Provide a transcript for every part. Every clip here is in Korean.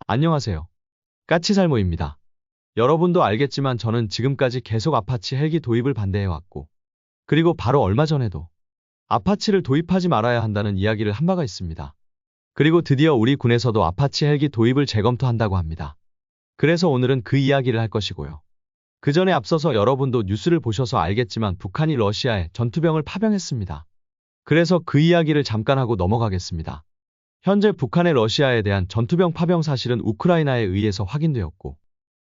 안녕하세요. 까치살모입니다. 여러분도 알겠지만 저는 지금까지 계속 아파치 헬기 도입을 반대해왔고, 그리고 바로 얼마 전에도 아파치를 도입하지 말아야 한다는 이야기를 한 바가 있습니다. 그리고 드디어 우리 군에서도 아파치 헬기 도입을 재검토한다고 합니다. 그래서 오늘은 그 이야기를 할 것이고요. 그 전에 앞서서 여러분도 뉴스를 보셔서 알겠지만 북한이 러시아에 전투병을 파병했습니다. 그래서 그 이야기를 잠깐 하고 넘어가겠습니다. 현재 북한의 러시아에 대한 전투병 파병 사실은 우크라이나에 의해서 확인되었고,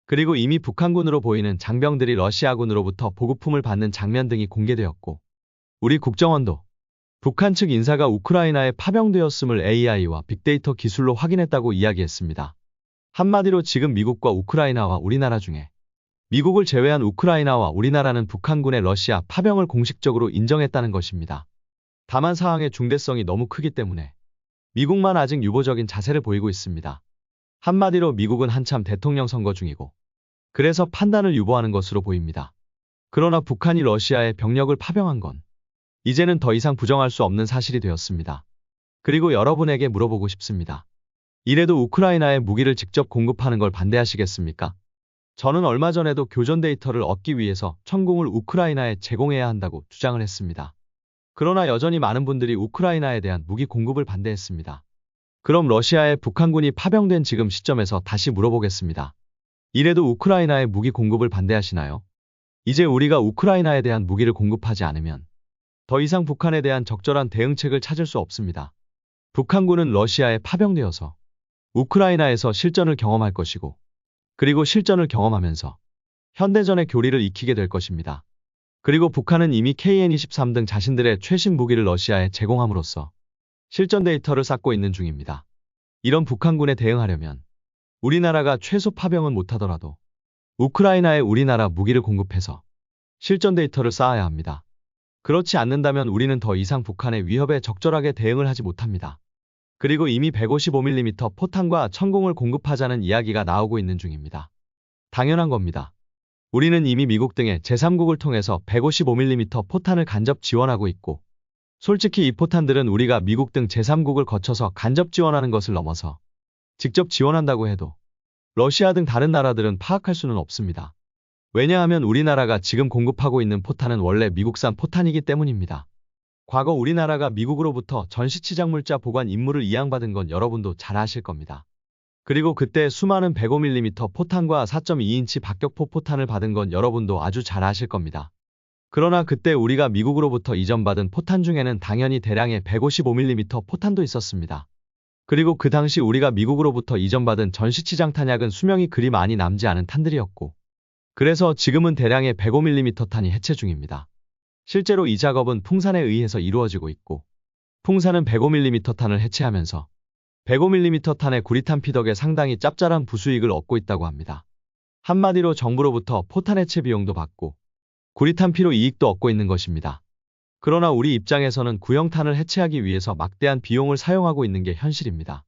그리고 이미 북한군으로 보이는 장병들이 러시아군으로부터 보급품을 받는 장면 등이 공개되었고, 우리 국정원도 북한 측 인사가 우크라이나에 파병되었음을 AI와 빅데이터 기술로 확인했다고 이야기했습니다. 한마디로 지금 미국과 우크라이나와 우리나라 중에 미국을 제외한 우크라이나와 우리나라는 북한군의 러시아 파병을 공식적으로 인정했다는 것입니다. 다만 사항의 중대성이 너무 크기 때문에 미국만 아직 유보적인 자세를 보이고 있습니다. 한마디로 미국은 한참 대통령 선거 중이고, 그래서 판단을 유보하는 것으로 보입니다. 그러나 북한이 러시아에 병력을 파병한 건 이제는 더 이상 부정할 수 없는 사실이 되었습니다. 그리고 여러분에게 물어보고 싶습니다. 이래도 우크라이나에 무기를 직접 공급하는 걸 반대하시겠습니까? 저는 얼마 전에도 교전 데이터를 얻기 위해서 천궁을 우크라이나에 제공해야 한다고 주장을 했습니다. 그러나 여전히 많은 분들이 우크라이나에 대한 무기 공급을 반대했습니다. 그럼 러시아에 북한군이 파병된 지금 시점에서 다시 물어보겠습니다. 이래도 우크라이나에 무기 공급을 반대하시나요? 이제 우리가 우크라이나에 대한 무기를 공급하지 않으면 더 이상 북한에 대한 적절한 대응책을 찾을 수 없습니다. 북한군은 러시아에 파병되어서 우크라이나에서 실전을 경험할 것이고, 그리고 실전을 경험하면서 현대전의 교리를 익히게 될 것입니다. 그리고 북한은 이미 KN-23 등 자신들의 최신 무기를 러시아에 제공함으로써 실전 데이터를 쌓고 있는 중입니다. 이런 북한군에 대응하려면 우리나라가 최소 파병은 못하더라도 우크라이나에 우리나라 무기를 공급해서 실전 데이터를 쌓아야 합니다. 그렇지 않는다면 우리는 더 이상 북한의 위협에 적절하게 대응을 하지 못합니다. 그리고 이미 155mm 포탄과 천궁을 공급하자는 이야기가 나오고 있는 중입니다. 당연한 겁니다. 우리는 이미 미국 등의 제3국을 통해서 155mm 포탄을 간접 지원하고 있고, 솔직히 이 포탄들은 우리가 미국 등 제3국을 거쳐서 간접 지원하는 것을 넘어서 직접 지원한다고 해도 러시아 등 다른 나라들은 파악할 수는 없습니다. 왜냐하면 우리나라가 지금 공급하고 있는 포탄은 원래 미국산 포탄이기 때문입니다. 과거 우리나라가 미국으로부터 전시치작물자 보관 임무를 이양받은 건 여러분도 잘 아실 겁니다. 그리고 그때 수많은 105mm 포탄과 4.2인치 박격포 포탄을 받은 건 여러분도 아주 잘 아실 겁니다. 그러나 그때 우리가 미국으로부터 이전받은 포탄 중에는 당연히 대량의 155mm 포탄도 있었습니다. 그리고 그 당시 우리가 미국으로부터 이전받은 전시치장 탄약은 수명이 그리 많이 남지 않은 탄들이었고, 그래서 지금은 대량의 105mm 탄이 해체 중입니다. 실제로 이 작업은 풍산에 의해서 이루어지고 있고, 풍산은 105mm 탄을 해체하면서 105mm 탄의 구리탄 피덕에 상당히 짭짤한 부수익을 얻고 있다고 합니다. 한마디로 정부로부터 포탄 해체 비용도 받고 구리탄 피로 이익도 얻고 있는 것입니다. 그러나 우리 입장에서는 구형탄을 해체하기 위해서 막대한 비용을 사용하고 있는 게 현실입니다.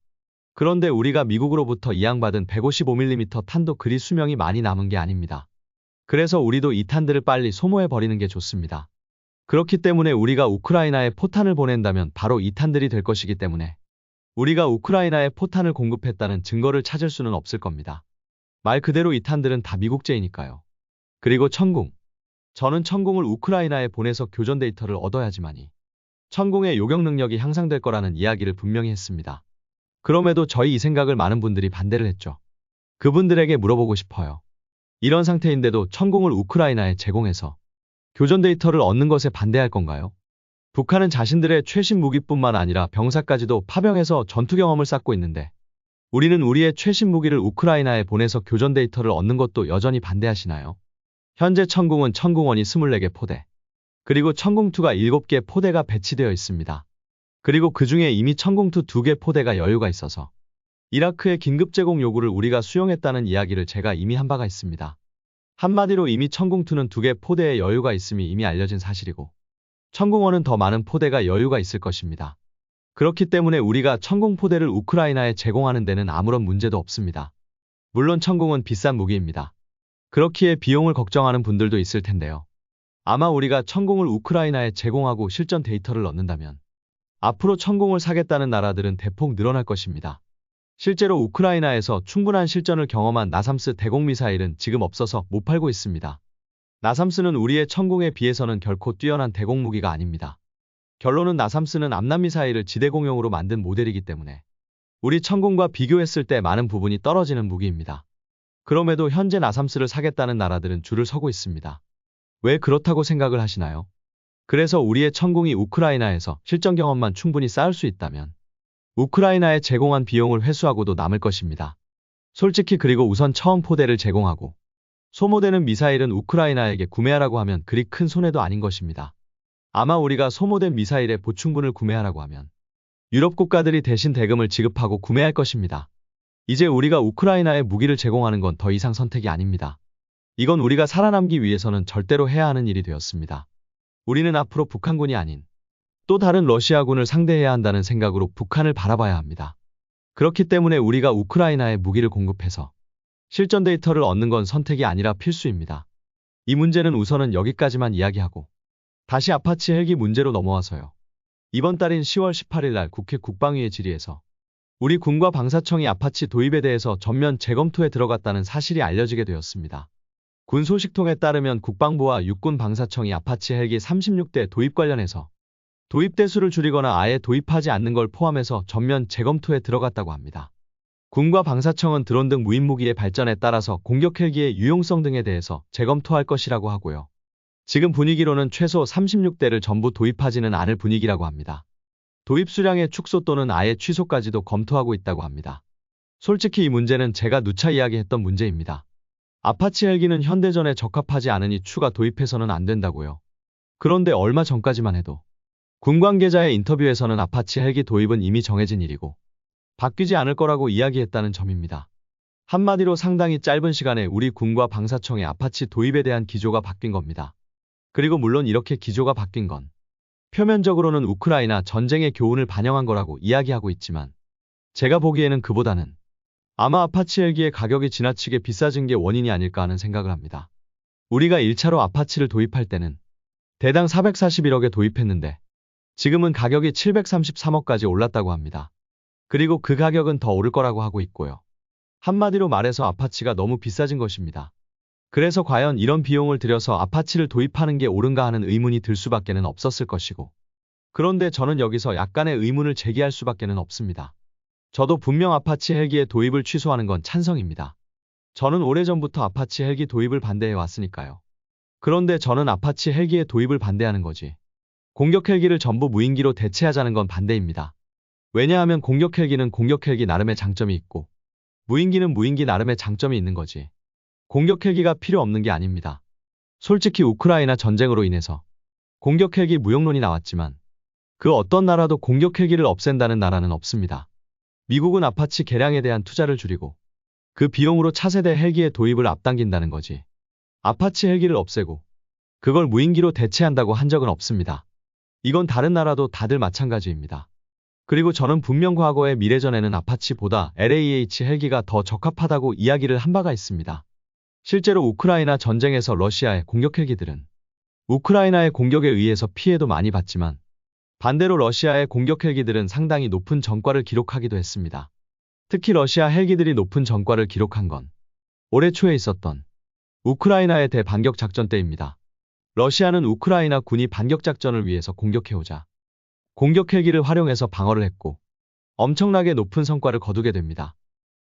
그런데 우리가 미국으로부터 이양받은 155mm 탄도 그리 수명이 많이 남은 게 아닙니다. 그래서 우리도 이 탄들을 빨리 소모해버리는 게 좋습니다. 그렇기 때문에 우리가 우크라이나에 포탄을 보낸다면 바로 이 탄들이 될 것이기 때문에 우리가 우크라이나에 포탄을 공급했다는 증거를 찾을 수는 없을 겁니다. 말 그대로 이 탄들은 다 미국제이니까요. 그리고 천궁. 저는 천궁을 우크라이나에 보내서 교전 데이터를 얻어야지만이 천궁의 요격 능력이 향상될 거라는 이야기를 분명히 했습니다. 그럼에도 저희 이 생각을 많은 분들이 반대를 했죠. 그분들에게 물어보고 싶어요. 이런 상태인데도 천궁을 우크라이나에 제공해서 교전 데이터를 얻는 것에 반대할 건가요? 북한은 자신들의 최신 무기뿐만 아니라 병사까지도 파병해서 전투 경험을 쌓고 있는데, 우리는 우리의 최신 무기를 우크라이나에 보내서 교전 데이터를 얻는 것도 여전히 반대하시나요? 현재 천궁은 천궁1이 24개 포대, 그리고 천궁2가 7개 포대가 배치되어 있습니다. 그리고 그 중에 이미 천궁2 2개 포대가 여유가 있어서 이라크의 긴급 제공 요구를 우리가 수용했다는 이야기를 제가 이미 한 바가 있습니다. 한마디로 이미 천궁2는 2개 포대의 여유가 있음이 이미 알려진 사실이고, 천궁1은 더 많은 포대가 여유가 있을 것입니다. 그렇기 때문에 우리가 천궁 포대를 우크라이나에 제공하는 데는 아무런 문제도 없습니다. 물론 천궁은 비싼 무기입니다. 그렇기에 비용을 걱정하는 분들도 있을 텐데요. 아마 우리가 천궁을 우크라이나에 제공하고 실전 데이터를 얻는다면 앞으로 천궁을 사겠다는 나라들은 대폭 늘어날 것입니다. 실제로 우크라이나에서 충분한 실전을 경험한 나삼스 대공 미사일은 지금 없어서 못 팔고 있습니다. 나삼스는 우리의 천공에 비해서는 결코 뛰어난 대공 무기가 아닙니다. 결론은 나삼스는 암남 미사일을 지대공용으로 만든 모델이기 때문에 우리 천공과 비교했을 때 많은 부분이 떨어지는 무기입니다. 그럼에도 현재 나삼스를 사겠다는 나라들은 줄을 서고 있습니다. 왜 그렇다고 생각을 하시나요? 그래서 우리의 천공이 우크라이나에서 실전 경험만 충분히 쌓을 수 있다면 우크라이나에 제공한 비용을 회수하고도 남을 것입니다. 솔직히 그리고 우선 처음 포대를 제공하고 소모되는 미사일은 우크라이나에게 구매하라고 하면 그리 큰 손해도 아닌 것입니다. 아마 우리가 소모된 미사일의 보충분을 구매하라고 하면 유럽 국가들이 대신 대금을 지급하고 구매할 것입니다. 이제 우리가 우크라이나에 무기를 제공하는 건 더 이상 선택이 아닙니다. 이건 우리가 살아남기 위해서는 절대로 해야 하는 일이 되었습니다. 우리는 앞으로 북한군이 아닌 또 다른 러시아군을 상대해야 한다는 생각으로 북한을 바라봐야 합니다. 그렇기 때문에 우리가 우크라이나에 무기를 공급해서 실전 데이터를 얻는 건 선택이 아니라 필수입니다. 이 문제는 우선은 여기까지만 이야기하고 다시 아파치 헬기 문제로 넘어와서요. 이번 달인 10월 18일 날 국회 국방위의 질의에서 우리 군과 방사청이 아파치 도입에 대해서 전면 재검토에 들어갔다는 사실이 알려지게 되었습니다. 군 소식통에 따르면 국방부와 육군 방사청이 아파치 헬기 36대 도입 관련해서 도입 대수를 줄이거나 아예 도입하지 않는 걸 포함해서 전면 재검토에 들어갔다고 합니다. 군과 방사청은 드론 등 무인무기의 발전에 따라서 공격 헬기의 유용성 등에 대해서 재검토할 것이라고 하고요. 지금 분위기로는 최소 36대를 전부 도입하지는 않을 분위기라고 합니다. 도입 수량의 축소 또는 아예 취소까지도 검토하고 있다고 합니다. 솔직히 이 문제는 제가 누차 이야기했던 문제입니다. 아파치 헬기는 현대전에 적합하지 않으니 추가 도입해서는 안 된다고요. 그런데 얼마 전까지만 해도 군 관계자의 인터뷰에서는 아파치 헬기 도입은 이미 정해진 일이고 바뀌지 않을 거라고 이야기했다는 점입니다. 한마디로 상당히 짧은 시간에 우리 군과 방사청의 아파치 도입에 대한 기조가 바뀐 겁니다. 그리고 물론 이렇게 기조가 바뀐 건 표면적으로는 우크라이나 전쟁의 교훈을 반영한 거라고 이야기하고 있지만 제가 보기에는 그보다는 아마 아파치 헬기의 가격이 지나치게 비싸진 게 원인이 아닐까 하는 생각을 합니다. 우리가 1차로 아파치를 도입할 때는 대당 441억에 도입했는데 지금은 가격이 733억까지 올랐다고 합니다. 그리고 그 가격은 더 오를 거라고 하고 있고요. 한마디로 말해서 아파치가 너무 비싸진 것입니다. 그래서 과연 이런 비용을 들여서 아파치를 도입하는 게 옳은가 하는 의문이 들 수밖에는 없었을 것이고 그런데 저는 여기서 약간의 의문을 제기할 수밖에는 없습니다. 저도 분명 아파치 헬기의 도입을 취소하는 건 찬성입니다. 저는 오래전부터 아파치 헬기 도입을 반대해 왔으니까요. 그런데 저는 아파치 헬기의 도입을 반대하는 거지 공격 헬기를 전부 무인기로 대체하자는 건 반대입니다. 왜냐하면 공격 헬기는 공격 헬기 나름의 장점이 있고 무인기는 무인기 나름의 장점이 있는 거지. 공격 헬기가 필요 없는 게 아닙니다. 솔직히 우크라이나 전쟁으로 인해서 공격 헬기 무용론이 나왔지만 그 어떤 나라도 공격 헬기를 없앤다는 나라는 없습니다. 미국은 아파치 개량에 대한 투자를 줄이고 그 비용으로 차세대 헬기의 도입을 앞당긴다는 거지. 아파치 헬기를 없애고 그걸 무인기로 대체한다고 한 적은 없습니다. 이건 다른 나라도 다들 마찬가지입니다. 그리고 저는 분명 과거의 미래전에는 아파치보다 LAH 헬기가 더 적합하다고 이야기를 한 바가 있습니다. 실제로 우크라이나 전쟁에서 러시아의 공격 헬기들은 우크라이나의 공격에 의해서 피해도 많이 봤지만 반대로 러시아의 공격 헬기들은 상당히 높은 전과를 기록하기도 했습니다. 특히 러시아 헬기들이 높은 전과를 기록한 건 올해 초에 있었던 우크라이나의 대반격 작전 때입니다. 러시아는 우크라이나 군이 반격 작전을 위해서 공격해오자 공격 헬기를 활용해서 방어를 했고 엄청나게 높은 성과를 거두게 됩니다.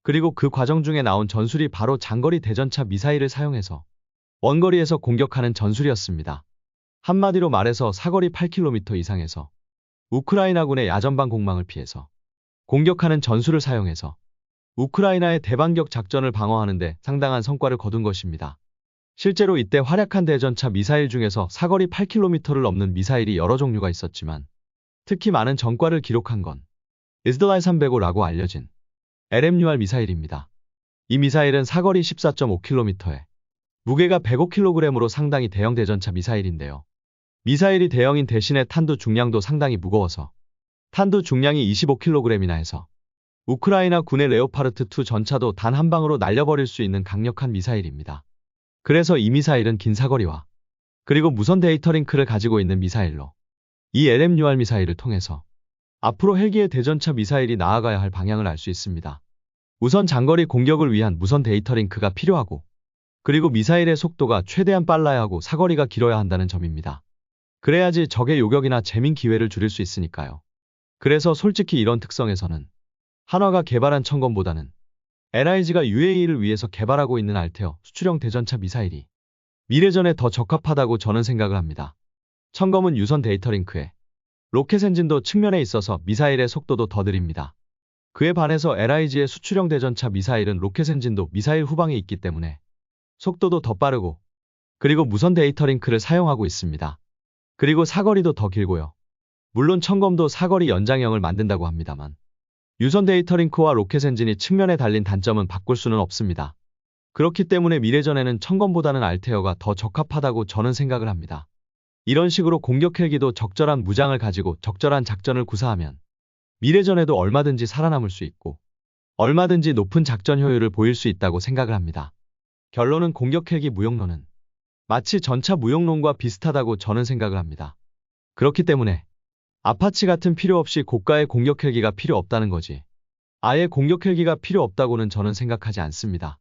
그리고 그 과정 중에 나온 전술이 바로 장거리 대전차 미사일을 사용해서 원거리에서 공격하는 전술이었습니다. 한마디로 말해서 사거리 8km 이상에서 우크라이나군의 야전방 공망을 피해서 공격하는 전술을 사용해서 우크라이나의 대반격 작전을 방어하는 데 상당한 성과를 거둔 것입니다. 실제로 이때 활약한 대전차 미사일 중에서 사거리 8km를 넘는 미사일이 여러 종류가 있었지만 특히 많은 전과를 기록한 건 이스라엘 305라고 알려진 LMUR 미사일입니다. 이 미사일은 사거리 14.5km에 무게가 105kg으로 상당히 대형 대전차 미사일인데요. 미사일이 대형인 대신에 탄두 중량도 상당히 무거워서 탄두 중량이 25kg이나 해서 우크라이나 군의 레오파르트2 전차도 단 한 방으로 날려버릴 수 있는 강력한 미사일입니다. 그래서 이 미사일은 긴 사거리와 그리고 무선 데이터 링크를 가지고 있는 미사일로 이 LMUR 미사일을 통해서 앞으로 헬기의 대전차 미사일이 나아가야 할 방향을 알 수 있습니다. 우선 장거리 공격을 위한 무선 데이터 링크가 필요하고, 그리고 미사일의 속도가 최대한 빨라야 하고 사거리가 길어야 한다는 점입니다. 그래야지 적의 요격이나 재민 기회를 줄일 수 있으니까요. 그래서 솔직히 이런 특성에서는 한화가 개발한 천검보다는 LIG가 UAE를 위해서 개발하고 있는 알테어 수출형 대전차 미사일이 미래전에 더 적합하다고 저는 생각을 합니다. 천검은 유선 데이터 링크에 로켓 엔진도 측면에 있어서 미사일의 속도도 더 느립니다. 그에 반해서 LIG의 수출형 대전차 미사일은 로켓 엔진도 미사일 후방에 있기 때문에 속도도 더 빠르고, 그리고 무선 데이터 링크를 사용하고 있습니다. 그리고 사거리도 더 길고요. 물론 천검도 사거리 연장형을 만든다고 합니다만 유선 데이터 링크와 로켓 엔진이 측면에 달린 단점은 바꿀 수는 없습니다. 그렇기 때문에 미래전에는 천검보다는 알테어가 더 적합하다고 저는 생각을 합니다. 이런 식으로 공격 헬기도 적절한 무장을 가지고 적절한 작전을 구사하면 미래전에도 얼마든지 살아남을 수 있고 얼마든지 높은 작전 효율을 보일 수 있다고 생각을 합니다. 결론은 공격 헬기 무용론은 마치 전차 무용론과 비슷하다고 저는 생각을 합니다. 그렇기 때문에 아파치 같은 필요 없이 고가의 공격 헬기가 필요 없다는 거지, 아예 공격 헬기가 필요 없다고는 저는 생각하지 않습니다.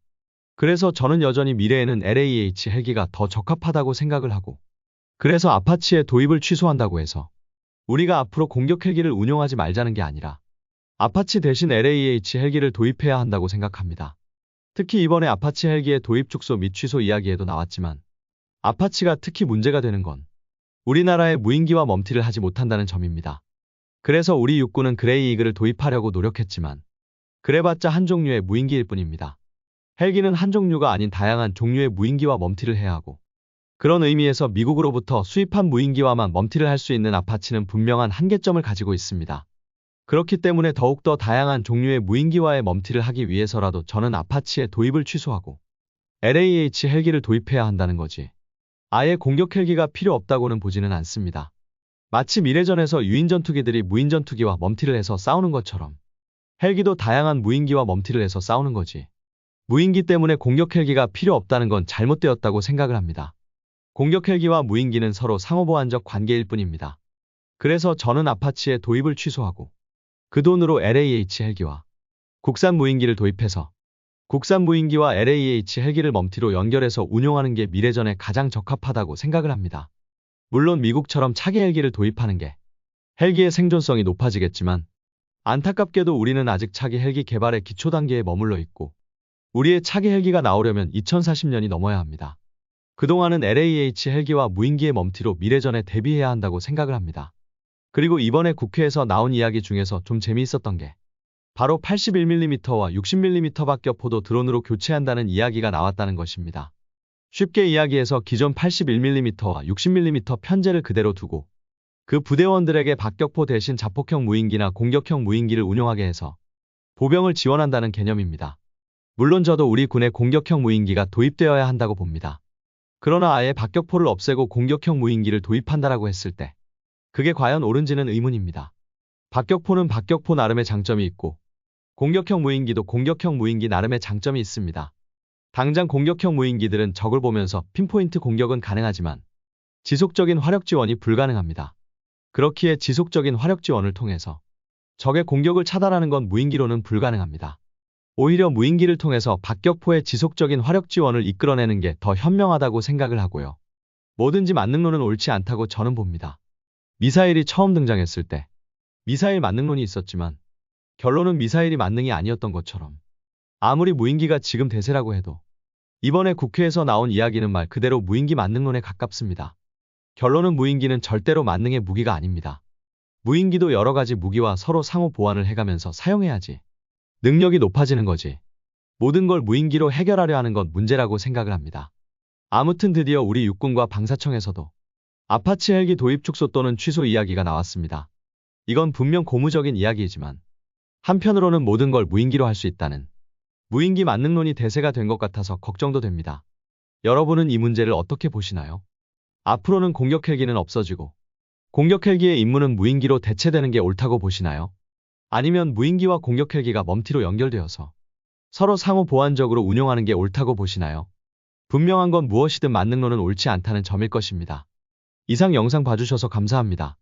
그래서 저는 여전히 미래에는 LAH 헬기가 더 적합하다고 생각을 하고, 그래서 아파치의 도입을 취소한다고 해서 우리가 앞으로 공격 헬기를 운용하지 말자는 게 아니라 아파치 대신 LAH 헬기를 도입해야 한다고 생각합니다. 특히 이번에 아파치 헬기의 도입 축소 및 취소 이야기에도 나왔지만 아파치가 특히 문제가 되는 건 우리나라에 무인기와 멈티를 하지 못한다는 점입니다. 그래서 우리 육군은 그레이 이글을 도입하려고 노력했지만 그래봤자 한 종류의 무인기일 뿐입니다. 헬기는 한 종류가 아닌 다양한 종류의 무인기와 멈티를 해야 하고, 그런 의미에서 미국으로부터 수입한 무인기와만 멈티를 할 수 있는 아파치는 분명한 한계점을 가지고 있습니다. 그렇기 때문에 더욱더 다양한 종류의 무인기와의 멈티를 하기 위해서라도 저는 아파치의 도입을 취소하고 LAH 헬기를 도입해야 한다는 거지, 아예 공격 헬기가 필요 없다고는 보지는 않습니다. 마치 미래전에서 유인 전투기들이 무인 전투기와 멈티를 해서 싸우는 것처럼 헬기도 다양한 무인기와 멈티를 해서 싸우는 거지, 무인기 때문에 공격 헬기가 필요 없다는 건 잘못되었다고 생각을 합니다. 공격 헬기와 무인기는 서로 상호보완적 관계일 뿐입니다. 그래서 저는 아파치의 도입을 취소하고 그 돈으로 LAH 헬기와 국산 무인기를 도입해서 국산 무인기와 LAH 헬기를 멈티로 연결해서 운용하는 게 미래전에 가장 적합하다고 생각을 합니다. 물론 미국처럼 차기 헬기를 도입하는 게 헬기의 생존성이 높아지겠지만 안타깝게도 우리는 아직 차기 헬기 개발의 기초 단계에 머물러 있고 우리의 차기 헬기가 나오려면 2040년이 넘어야 합니다. 그동안은 LAH 헬기와 무인기의 멈티로 미래전에 대비해야 한다고 생각을 합니다. 그리고 이번에 국회에서 나온 이야기 중에서 좀 재미있었던 게 바로 81mm와 60mm 박격 포도 드론으로 교체한다는 이야기가 나왔다는 것입니다. 쉽게 이야기해서 기존 81mm와 60mm 편제를 그대로 두고 그 부대원들에게 박격포 대신 자폭형 무인기나 공격형 무인기를 운용하게 해서 보병을 지원한다는 개념입니다. 물론 저도 우리 군에 공격형 무인기가 도입되어야 한다고 봅니다. 그러나 아예 박격포를 없애고 공격형 무인기를 도입한다라고 했을 때 그게 과연 옳은지는 의문입니다. 박격포는 박격포 나름의 장점이 있고 공격형 무인기도 공격형 무인기 나름의 장점이 있습니다. 당장 공격형 무인기들은 적을 보면서 핀포인트 공격은 가능하지만 지속적인 화력 지원이 불가능합니다. 그렇기에 지속적인 화력 지원을 통해서 적의 공격을 차단하는 건 무인기로는 불가능합니다. 오히려 무인기를 통해서 박격포의 지속적인 화력 지원을 이끌어내는 게 더 현명하다고 생각을 하고요. 뭐든지 만능론은 옳지 않다고 저는 봅니다. 미사일이 처음 등장했을 때 미사일 만능론이 있었지만 결론은 미사일이 만능이 아니었던 것처럼 아무리 무인기가 지금 대세라고 해도 이번에 국회에서 나온 이야기는 말 그대로 무인기 만능론에 가깝습니다. 결론은 무인기는 절대로 만능의 무기가 아닙니다. 무인기도 여러 가지 무기와 서로 상호 보완을 해가면서 사용해야지 능력이 높아지는 거지. 모든 걸 무인기로 해결하려 하는 건 문제라고 생각을 합니다. 아무튼 드디어 우리 육군과 방사청에서도 아파치 헬기 도입 축소 또는 취소 이야기가 나왔습니다. 이건 분명 고무적인 이야기이지만 한편으로는 모든 걸 무인기로 할 수 있다는 무인기 만능론이 대세가 된 것 같아서 걱정도 됩니다. 여러분은 이 문제를 어떻게 보시나요? 앞으로는 공격 헬기는 없어지고 공격 헬기의 임무는 무인기로 대체되는 게 옳다고 보시나요? 아니면 무인기와 공격 헬기가 멈티로 연결되어서 서로 상호 보완적으로 운용하는 게 옳다고 보시나요? 분명한 건 무엇이든 만능론은 옳지 않다는 점일 것입니다. 이상 영상 봐주셔서 감사합니다.